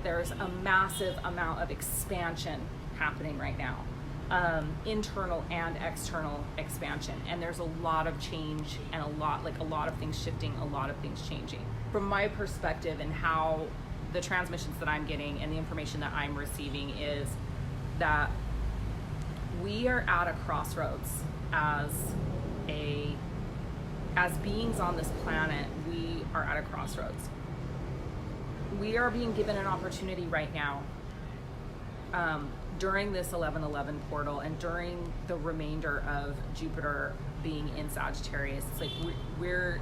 there's a massive amount of expansion happening right now, internal and external expansion, and there's a lot of change and a lot of things shifting, a lot of things changing. From my perspective and how the transmissions that I'm getting and the information that I'm receiving is that we are at a crossroads as beings on this planet. We are at a crossroads. We are being given an opportunity right now, during this 11/11 portal and during the remainder of Jupiter being in Sagittarius. It's like we're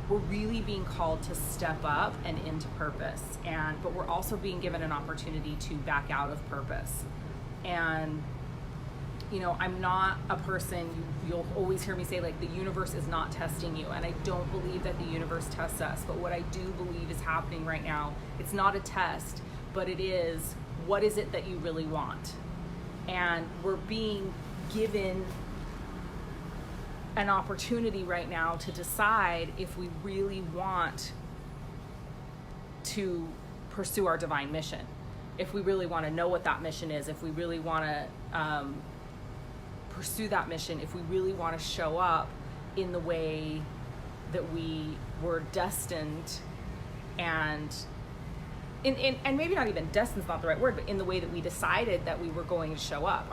really being called to step up and into purpose, but we're also being given an opportunity to back out of purpose. And I'm not a person, you'll always hear me say, like, the universe is not testing you, and I don't believe that the universe tests us. But what I do believe is happening right now, it's not a test, but it is, what is it that you really want? And we're being given an opportunity right now to decide if we really want to pursue our divine mission, if we really want to know what that mission is, if we really want to pursue that mission, if we really want to show up in the way that we were destined, and maybe not even destined's not the right word, but in the way that we decided that we were going to show up.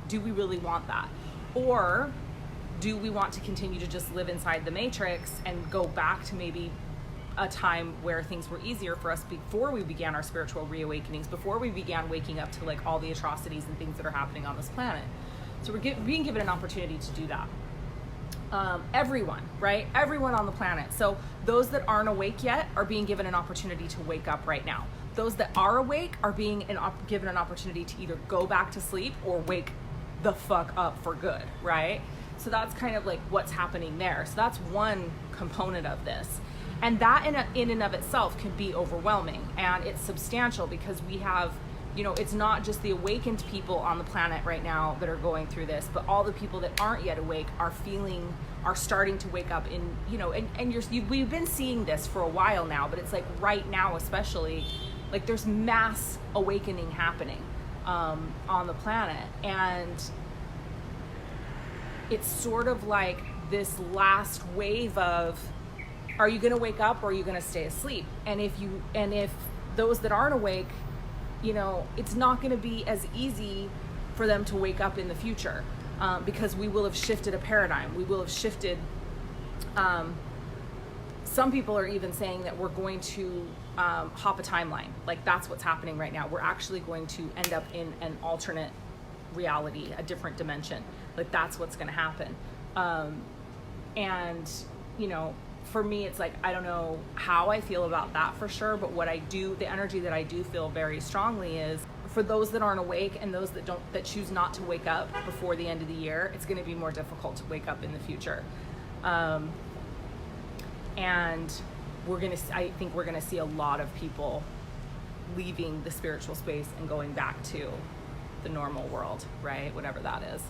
Do we really want that? Or do we want to continue to just live inside the matrix and go back to maybe a time where things were easier for us before we began our spiritual reawakenings, before we began waking up to like all the atrocities and things that are happening on this planet? So we're being given an opportunity to do that. Everyone, right? Everyone on the planet. So those that aren't awake yet are being given an opportunity to wake up right now. Those that are awake are being given an opportunity to either go back to sleep or wake the fuck up for good, right? So that's kind of like what's happening there. So that's one component of this. And that in and of itself can be overwhelming, and it's substantial because we have, it's not just the awakened people on the planet right now that are going through this, but all the people that aren't yet awake are starting to wake up in, we've been seeing this for a while now, but it's like right now, especially, like there's mass awakening happening on the planet. And it's sort of like this last wave of, are you going to wake up or are you going to stay asleep? And if those that aren't awake, it's not going to be as easy for them to wake up in the future, because we will have shifted a paradigm. We will have shifted. Some people are even saying that we're going to hop a timeline. Like that's what's happening right now. We're actually going to end up in an alternate reality, a different dimension. Like that's what's going to happen. And for me, it's like, I don't know how I feel about that for sure, but the energy that I do feel very strongly is for those that aren't awake and those that choose not to wake up before the end of the year, it's going to be more difficult to wake up in the future. And I think we're going to see a lot of people leaving the spiritual space and going back to the normal world, right? Whatever that is.